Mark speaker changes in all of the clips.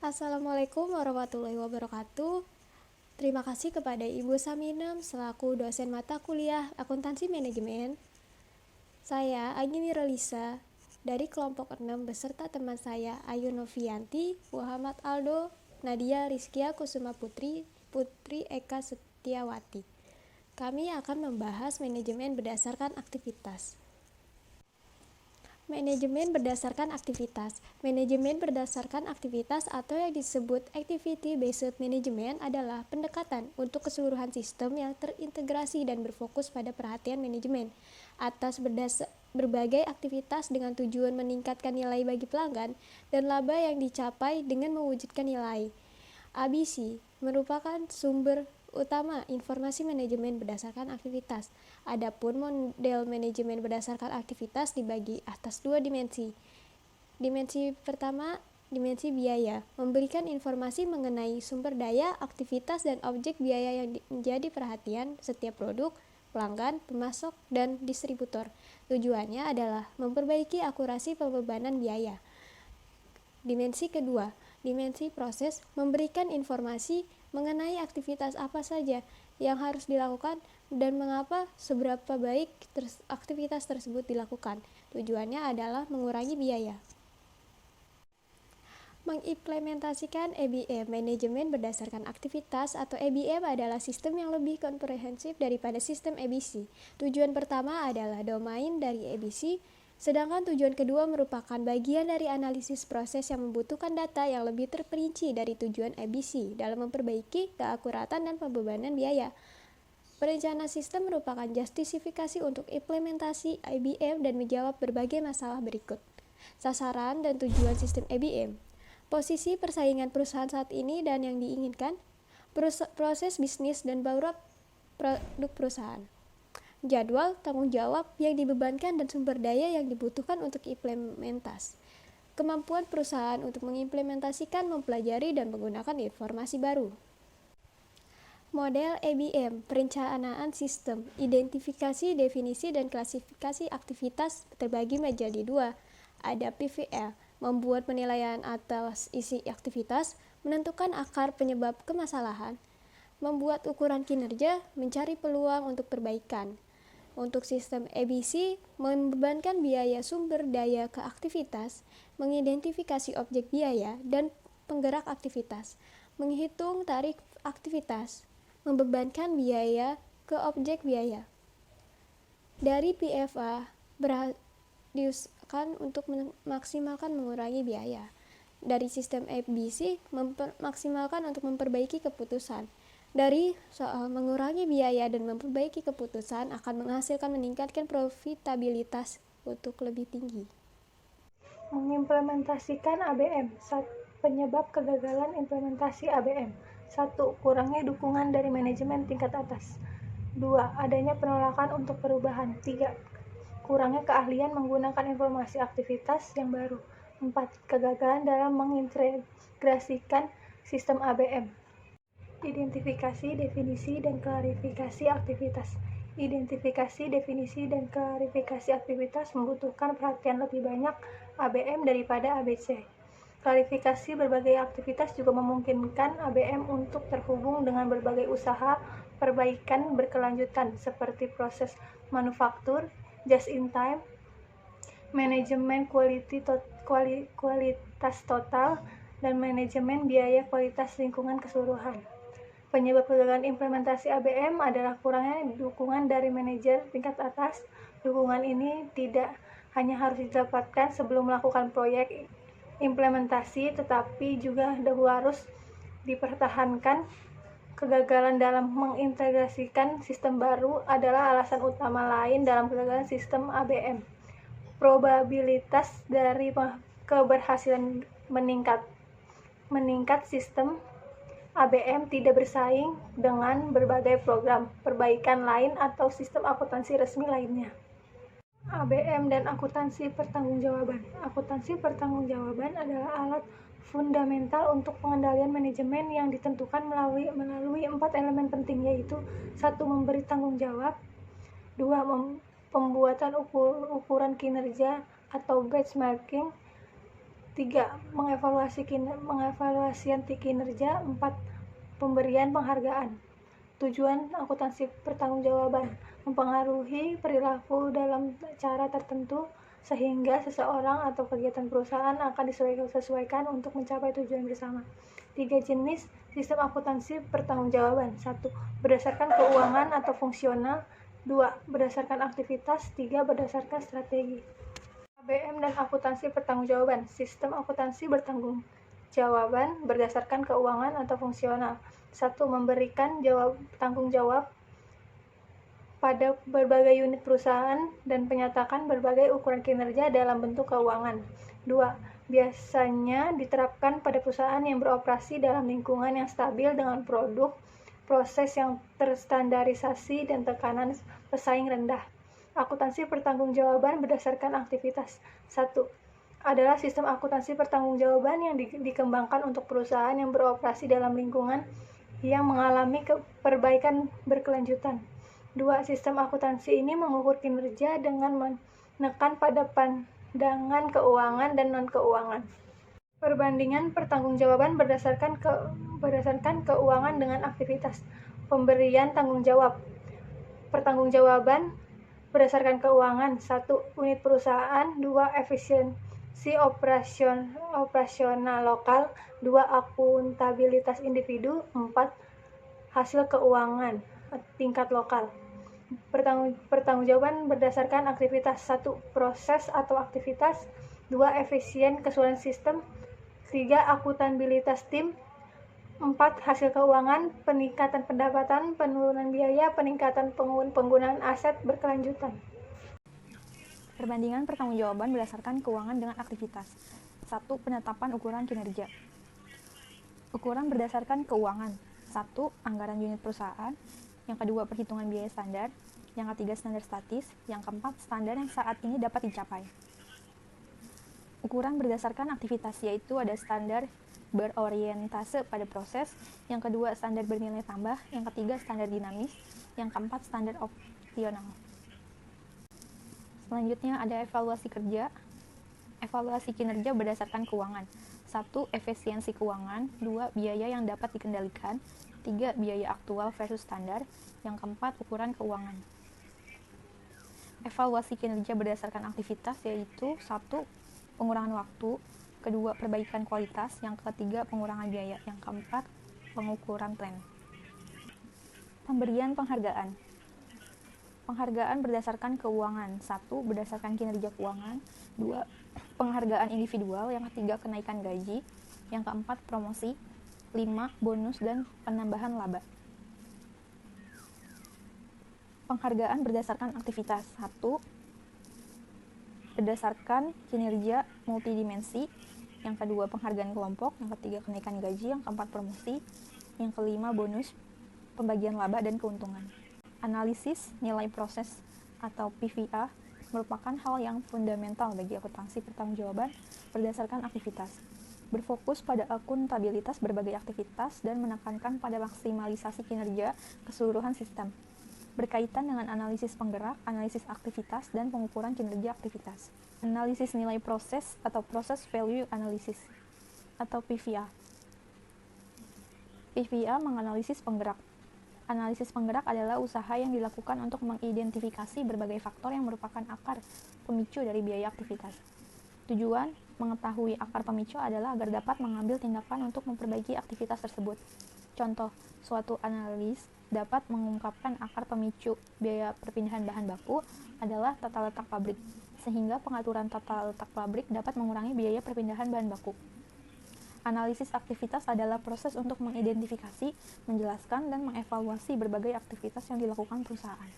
Speaker 1: Assalamualaikum warahmatullahi wabarakatuh. Terima kasih kepada Ibu Saminem selaku dosen mata kuliah Akuntansi Manajemen. Saya Agini Rolisa dari kelompok 6 beserta teman saya Ayu Novianti, Muhammad Aldo, Nadia Rizkia Kusuma Putri Eka Setiawati. Kami akan membahas manajemen berdasarkan aktivitas. Manajemen berdasarkan aktivitas. Manajemen berdasarkan aktivitas atau yang disebut activity-based management adalah pendekatan untuk keseluruhan sistem yang terintegrasi dan berfokus pada perhatian manajemen atas berbagai aktivitas dengan tujuan meningkatkan nilai bagi pelanggan dan laba yang dicapai dengan mewujudkan nilai. ABC merupakan sumber utama informasi manajemen berdasarkan aktivitas. Adapun model manajemen berdasarkan aktivitas dibagi atas dua dimensi. Dimensi pertama, dimensi biaya, memberikan informasi mengenai sumber daya, aktivitas, dan objek biaya yang menjadi perhatian setiap produk, pelanggan, pemasok, dan distributor. Tujuannya adalah memperbaiki akurasi pembebanan biaya. Dimensi kedua, dimensi proses, memberikan informasi mengenai aktivitas apa saja yang harus dilakukan dan mengapa seberapa baik aktivitas tersebut dilakukan. Tujuannya adalah mengurangi biaya. Mengimplementasikan EBM, manajemen berdasarkan aktivitas atau EBM adalah sistem yang lebih komprehensif daripada sistem ABC. Tujuan pertama adalah domain dari ABC, sedangkan tujuan kedua merupakan bagian dari analisis proses yang membutuhkan data yang lebih terperinci dari tujuan ABC dalam memperbaiki keakuratan dan pembebanan biaya. Perencanaan sistem merupakan justifikasi untuk implementasi EBM dan menjawab berbagai masalah berikut. Sasaran dan tujuan sistem EBM. Posisi persaingan perusahaan saat ini dan yang diinginkan. Proses bisnis dan bauran produk perusahaan. Jadwal, tanggung jawab yang dibebankan dan sumber daya yang dibutuhkan untuk implementasi. Kemampuan perusahaan untuk mengimplementasikan, mempelajari, dan menggunakan informasi baru. Model EBM, perencanaan sistem, identifikasi, definisi, dan klasifikasi aktivitas terbagi menjadi dua. Ada PVL, membuat penilaian atas isi aktivitas, menentukan akar penyebab kemasalahan, membuat ukuran kinerja, mencari peluang untuk perbaikan. Untuk sistem ABC, membebankan biaya sumber daya ke aktivitas, mengidentifikasi objek biaya dan penggerak aktivitas, menghitung tarif aktivitas, membebankan biaya ke objek biaya. Dari PFA berdiuskan untuk memaksimalkan mengurangi biaya. Dari sistem ABC, memaksimalkan untuk memperbaiki keputusan. Dari soal mengurangi biaya dan memperbaiki keputusan akan menghasilkan meningkatkan profitabilitas untuk lebih tinggi.
Speaker 2: Mengimplementasikan ABM. Penyebab kegagalan implementasi ABM. 1. Kurangnya dukungan dari manajemen tingkat atas. 2. Adanya penolakan untuk perubahan. 3. Kurangnya keahlian menggunakan informasi aktivitas yang baru. 4. Kegagalan dalam mengintegrasikan sistem ABM. Identifikasi, definisi, dan klarifikasi aktivitas. Identifikasi, definisi, dan klarifikasi aktivitas membutuhkan perhatian lebih banyak ABM daripada ABC. Klarifikasi berbagai aktivitas juga memungkinkan ABM untuk terhubung dengan berbagai usaha perbaikan berkelanjutan seperti proses manufaktur, just in time, manajemen kualitas total, dan manajemen biaya kualitas lingkungan keseluruhan. Penyebab kegagalan implementasi ABM adalah kurangnya dukungan dari manajer tingkat atas. Dukungan ini tidak hanya harus didapatkan sebelum melakukan proyek implementasi, tetapi juga harus dipertahankan. Kegagalan dalam mengintegrasikan sistem baru adalah alasan utama lain dalam kegagalan sistem ABM. Probabilitas dari keberhasilan meningkat sistem ABM tidak bersaing dengan berbagai program perbaikan lain atau sistem akuntansi resmi lainnya. ABM dan akuntansi pertanggungjawaban. Akuntansi pertanggungjawaban adalah alat fundamental untuk pengendalian manajemen yang ditentukan melalui 4 elemen penting, yaitu 1. Memberi tanggung jawab, 2. Pembuatan ukuran kinerja atau benchmarking, 3. Mengevaluasi kinerja. 4. Pemberian penghargaan. Tujuan akuntansi pertanggungjawaban mempengaruhi perilaku dalam cara tertentu sehingga seseorang atau kegiatan perusahaan akan disesuaikan untuk mencapai tujuan bersama. 3 jenis sistem akuntansi pertanggungjawaban. 1. Berdasarkan keuangan atau fungsional. 2. Berdasarkan aktivitas. 3. Berdasarkan strategi. ABM dan akuntansi pertanggungjawaban. Sistem akuntansi bertanggung-jawaban berdasarkan keuangan atau fungsional. 1. Memberikan tanggung jawab pada berbagai unit perusahaan dan menyatakan berbagai ukuran kinerja dalam bentuk keuangan. 2. Biasanya diterapkan pada perusahaan yang beroperasi dalam lingkungan yang stabil dengan produk, proses yang terstandarisasi dan tekanan pesaing rendah. Akuntansi pertanggungjawaban berdasarkan aktivitas. 1. Adalah sistem akuntansi pertanggungjawaban yang dikembangkan untuk perusahaan yang beroperasi dalam lingkungan yang mengalami perbaikan berkelanjutan. 2. Sistem akuntansi ini mengukur kinerja dengan menekan pada pandangan keuangan dan non-keuangan. Perbandingan pertanggungjawaban berdasarkan keuangan dengan aktivitas. Pemberian tanggung jawab. Pertanggungjawaban berdasarkan keuangan. 1. Unit perusahaan. 2. Efisiensi operasional lokal. 2. Akuntabilitas individu. 4. Hasil keuangan tingkat lokal. Pertanggungjawaban berdasarkan aktivitas. 1. Proses atau aktivitas. 2. Efisien keseluruhan sistem. 3. Akuntabilitas tim. 4. Hasil keuangan, peningkatan pendapatan, penurunan biaya, peningkatan penggunaan aset berkelanjutan.
Speaker 3: Perbandingan pertanggungjawaban berdasarkan keuangan dengan aktivitas. 1. Penetapan ukuran kinerja. Ukuran berdasarkan keuangan. 1. Anggaran unit perusahaan. Yang kedua, perhitungan biaya standar. Yang ketiga, standar statis. Yang keempat, standar yang saat ini dapat dicapai. Ukuran berdasarkan aktivitas, yaitu ada standar berorientase pada proses. Yang kedua, standar bernilai tambah. Yang ketiga, standar dinamis. Yang keempat, standar opsional. Selanjutnya ada evaluasi kerja. Evaluasi kinerja berdasarkan keuangan. 1. Efisiensi keuangan. 2. Biaya yang dapat dikendalikan. 3. Biaya aktual versus standar. Yang keempat, ukuran keuangan. Evaluasi kinerja berdasarkan aktivitas yaitu 1. Pengurangan waktu. 2. Perbaikan kualitas. Yang ketiga, pengurangan biaya. Yang keempat, pengukuran tren. Pemberian penghargaan. Penghargaan berdasarkan keuangan. 1. Berdasarkan kinerja keuangan. 2. Penghargaan individual. Yang ketiga, kenaikan gaji. Yang keempat, promosi. 5. Bonus dan penambahan laba. Penghargaan berdasarkan aktivitas. 1. Berdasarkan kinerja multidimensi. Yang kedua, penghargaan kelompok. Yang ketiga, kenaikan gaji. Yang keempat, promosi. Yang kelima, bonus, pembagian laba dan keuntungan. Analisis nilai proses atau PVA merupakan hal yang fundamental bagi akuntansi pertanggungjawaban berdasarkan aktivitas. Berfokus pada akuntabilitas berbagai aktivitas dan menekankan pada maksimalisasi kinerja keseluruhan sistem. Berkaitan dengan analisis penggerak, analisis aktivitas, dan pengukuran kinerja aktivitas. Analisis nilai proses atau Process Value Analysis atau PVA. PVA menganalisis penggerak. Analisis penggerak adalah usaha yang dilakukan untuk mengidentifikasi berbagai faktor yang merupakan akar pemicu dari biaya aktivitas. Tujuan mengetahui akar pemicu adalah agar dapat mengambil tindakan untuk memperbaiki aktivitas tersebut. Contoh, suatu analis dapat mengungkapkan akar pemicu biaya perpindahan bahan baku adalah tata letak pabrik, sehingga pengaturan tata letak pabrik dapat mengurangi biaya perpindahan bahan baku. Analisis aktivitas adalah proses untuk mengidentifikasi, menjelaskan, dan mengevaluasi berbagai aktivitas yang dilakukan perusahaan.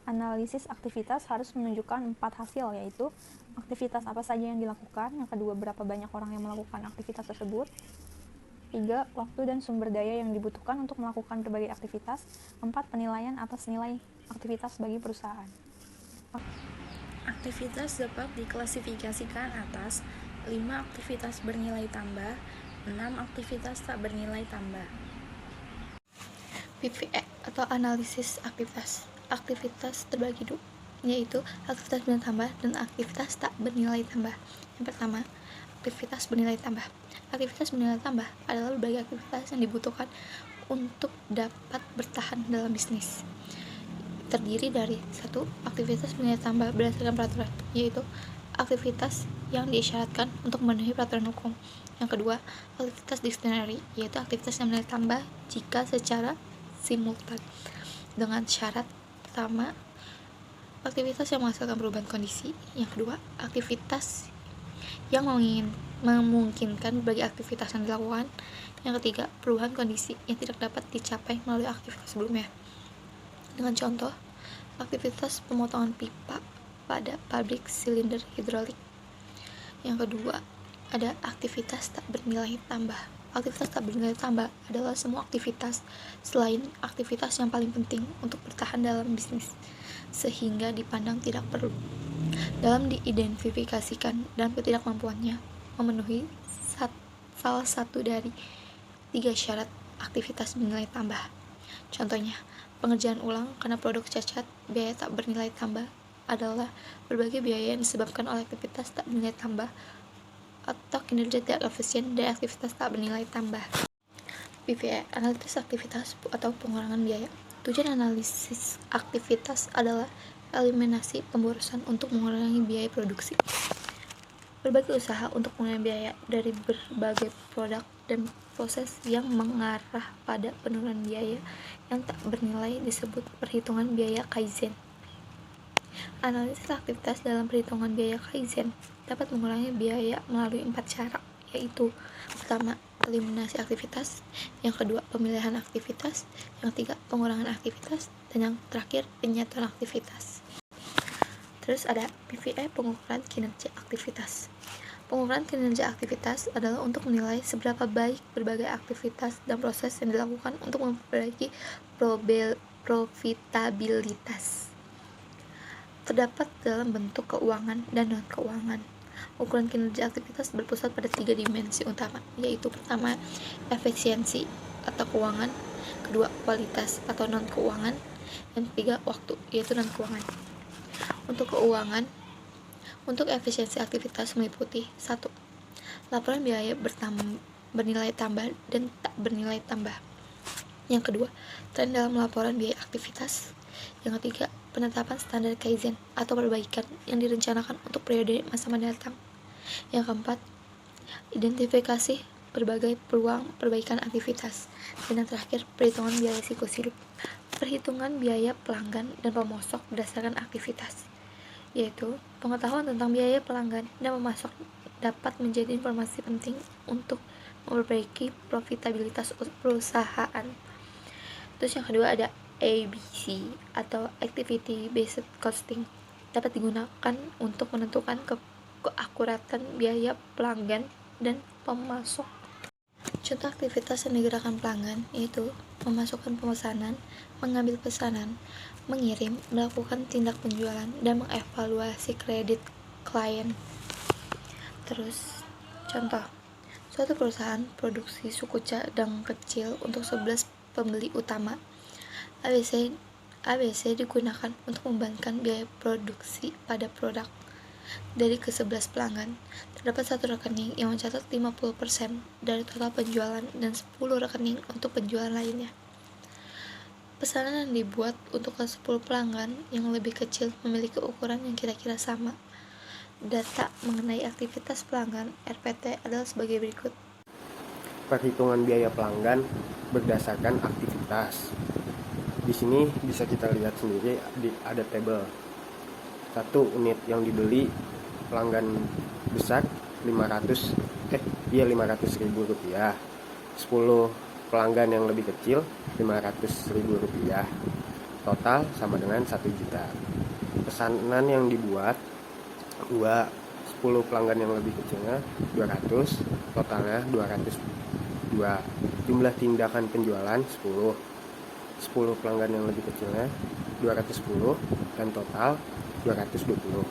Speaker 3: Analisis aktivitas harus menunjukkan 4 hasil, yaitu aktivitas apa saja yang dilakukan, yang kedua, berapa banyak orang yang melakukan aktivitas tersebut, 3. Waktu dan sumber daya yang dibutuhkan untuk melakukan berbagai aktivitas, 4. Penilaian atas nilai aktivitas bagi perusahaan.
Speaker 4: Aktivitas dapat diklasifikasikan atas 5 aktivitas bernilai tambah, 6 aktivitas tak bernilai tambah.
Speaker 5: PVA atau analisis aktivitas. Aktivitas terbagi yaitu aktivitas bernilai tambah dan aktivitas tak bernilai tambah. Yang pertama, aktivitas bernilai tambah. Aktivitas bernilai tambah adalah berbagai aktivitas yang dibutuhkan untuk dapat bertahan dalam bisnis. Terdiri dari 1. Aktivitas bernilai tambah berdasarkan peraturan, yaitu aktivitas yang diisyaratkan untuk memenuhi peraturan hukum. Yang kedua, aktivitas dictionary, yaitu aktivitas yang bernilai tambah jika secara simultan. Dengan syarat pertama, aktivitas yang menghasilkan perubahan kondisi. Yang kedua, aktivitas yang memungkinkan bagi aktivitas yang dilakukan. Yang ketiga, perubahan kondisi yang tidak dapat dicapai melalui aktivitas sebelumnya. Dengan contoh, aktivitas pemotongan pipa pada pabrik silinder hidrolik. Yang kedua, ada aktivitas tak bernilai tambah. Aktivitas tak bernilai tambah adalah semua aktivitas selain aktivitas yang paling penting untuk bertahan dalam bisnis, sehingga dipandang tidak perlu dalam diidentifikasikan dalam ketidakmampuannya memenuhi salah satu dari 3 syarat aktivitas bernilai tambah. Contohnya, pengerjaan ulang karena produk cacat. Biaya tak bernilai tambah adalah berbagai biaya yang disebabkan oleh aktivitas tak bernilai tambah atau kinerja tidak efisien dari aktivitas tak bernilai tambah. PVA, analisis aktivitas atau pengurangan biaya. Tujuan analisis aktivitas adalah eliminasi pemborosan untuk mengurangi biaya produksi. Berbagai usaha untuk mengurangi biaya dari berbagai produk dan proses yang mengarah pada penurunan biaya yang tak bernilai disebut perhitungan biaya Kaizen. Analisis aktivitas dalam perhitungan biaya Kaizen dapat mengurangi biaya melalui 4 cara, yaitu pertama, eliminasi aktivitas, yang kedua, pemilihan aktivitas, yang ketiga, pengurangan aktivitas, dan yang terakhir, penyatuan aktivitas. Terus ada PVA, pengukuran kinerja aktivitas. Pengukuran kinerja aktivitas adalah untuk menilai seberapa baik berbagai aktivitas dan proses yang dilakukan untuk memperbaiki profitabilitas. Terdapat dalam bentuk keuangan dan non-keuangan. Ukuran kinerja aktivitas berpusat pada 3 dimensi utama, yaitu pertama, efisiensi atau keuangan, kedua, kualitas atau non-keuangan, dan ketiga, waktu, yaitu non-keuangan. Untuk keuangan, untuk efisiensi aktivitas meliputi 1. Laporan biaya bernilai tambah dan tak bernilai tambah. Yang kedua, tren dalam laporan biaya aktivitas. Yang ketiga, penetapan standar Kaizen atau perbaikan yang direncanakan untuk periode masa mendatang. Yang keempat, identifikasi berbagai peluang perbaikan aktivitas. Dan yang terakhir, perhitungan biaya siklus hidup. Perhitungan biaya pelanggan dan pemasok berdasarkan aktivitas, yaitu pengetahuan tentang biaya pelanggan dan pemasok dapat menjadi informasi penting untuk memperbaiki profitabilitas perusahaan. Terus yang kedua ada ABC atau Activity Based Costing, dapat digunakan untuk menentukan keakuratan biaya pelanggan dan pemasok. Contoh aktivitas yang digerakkan pelanggan yaitu memasukkan pemesanan, mengambil pesanan, mengirim, melakukan tindak penjualan, dan mengevaluasi kredit klien. Terus, contoh, suatu perusahaan produksi suku cadang kecil untuk 11 pembeli utama. ABC digunakan untuk membebankan biaya produksi pada produk. Dari ke-11 pelanggan, terdapat satu rekening yang mencatat 50% dari total penjualan dan 10 rekening untuk penjualan lainnya. Pesanan yang dibuat untuk ke-10 pelanggan yang lebih kecil memiliki ukuran yang kira-kira sama. Data mengenai aktivitas pelanggan RPT adalah sebagai berikut.
Speaker 6: Perhitungan biaya pelanggan berdasarkan aktivitas. Di sini bisa kita lihat sendiri ada tabel. 1 unit yang dibeli pelanggan besar 500.000 rupiah. 10 pelanggan yang lebih kecil 500.000 rupiah. Total sama dengan 1 juta. Pesanan yang dibuat 10 pelanggan yang lebih kecilnya 200, totalnya 202. Jumlah tindakan penjualan 10 pelanggan yang lebih kecilnya 210 dan total 220.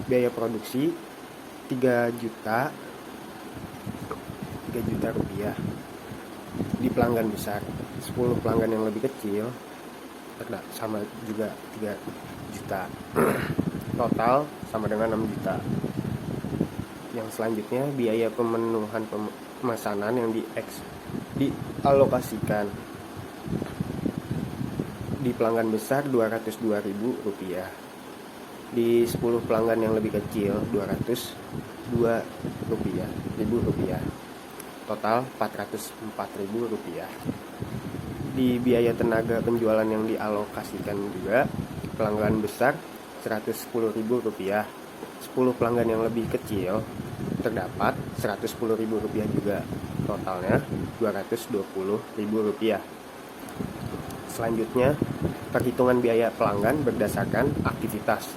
Speaker 6: Biaya produksi 3 juta rupiah di pelanggan besar. 10 pelanggan yang lebih kecil sama juga 3 juta. Total sama dengan 6 juta. Yang selanjutnya biaya pemenuhan pemesanan yang dialokasikan di pelanggan besar Rp202.000, di 10 pelanggan yang lebih kecil Rp202.000, total Rp404.000. Di biaya tenaga penjualan yang dialokasikan juga pelanggan besar Rp110.000, 10 pelanggan yang lebih kecil terdapat Rp110.000 juga, totalnya Rp220.000. Selanjutnya, perhitungan biaya pelanggan berdasarkan aktivitas.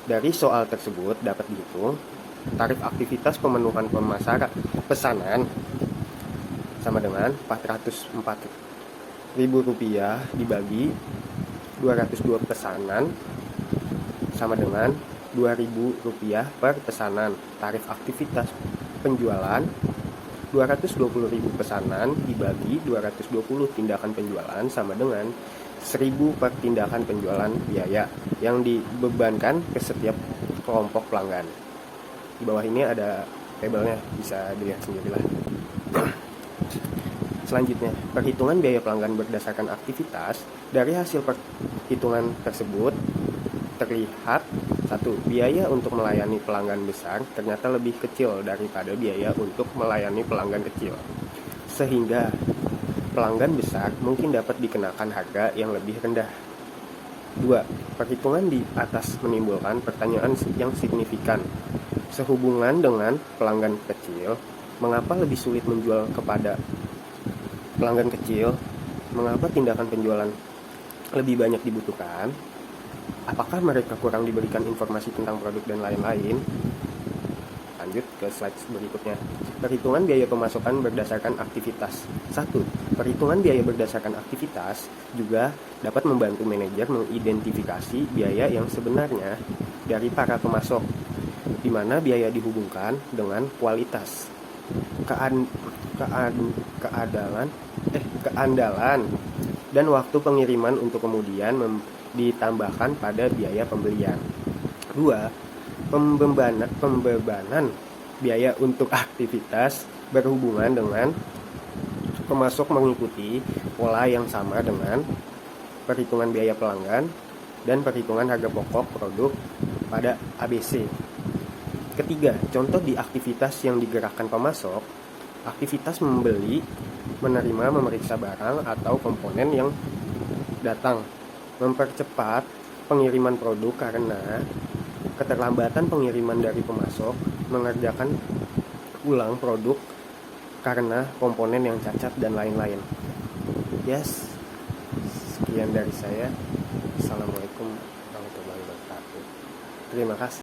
Speaker 6: Dari soal tersebut dapat dihitung tarif aktivitas pemenuhan pesanan sama dengan Rp404.000 dibagi 202 pesanan sama dengan Rp2.000 per pesanan. Tarif aktivitas penjualan 220.000 pesanan dibagi 220 tindakan penjualan sama dengan 1.000 per tindakan penjualan biaya yang dibebankan ke setiap kelompok pelanggan. Di bawah ini ada tabelnya, bisa dilihat sendirilah. Selanjutnya, perhitungan biaya pelanggan berdasarkan aktivitas. Dari hasil perhitungan tersebut terlihat 1. Biaya untuk melayani pelanggan besar ternyata lebih kecil daripada biaya untuk melayani pelanggan kecil, sehingga pelanggan besar mungkin dapat dikenakan harga yang lebih rendah. 2. Perhitungan di atas menimbulkan pertanyaan yang signifikan. Sehubungan dengan pelanggan kecil, mengapa lebih sulit menjual kepada pelanggan kecil? Mengapa tindakan penjualan lebih banyak dibutuhkan? Apakah mereka kurang diberikan informasi tentang produk dan lain-lain? Lanjut ke slide berikutnya. Perhitungan biaya pemasukan berdasarkan aktivitas. 1. Perhitungan biaya berdasarkan aktivitas juga dapat membantu manajer mengidentifikasi biaya yang sebenarnya dari para pemasok, di mana biaya dihubungkan dengan kualitas, keandalan, dan waktu pengiriman untuk kemudian ditambahkan pada biaya pembelian. 2. Pembebanan biaya untuk aktivitas berhubungan dengan pemasok mengikuti pola yang sama dengan perhitungan biaya pelanggan dan perhitungan harga pokok produk pada ABC. Ketiga, contoh di aktivitas yang digerakkan pemasok, aktivitas membeli, menerima, memeriksa barang atau komponen yang datang, mempercepat pengiriman produk karena keterlambatan pengiriman dari pemasok, mengerjakan ulang produk karena komponen yang cacat, dan lain-lain. Yes, sekian dari saya. Assalamualaikum warahmatullahi wabarakatuh. Terima kasih.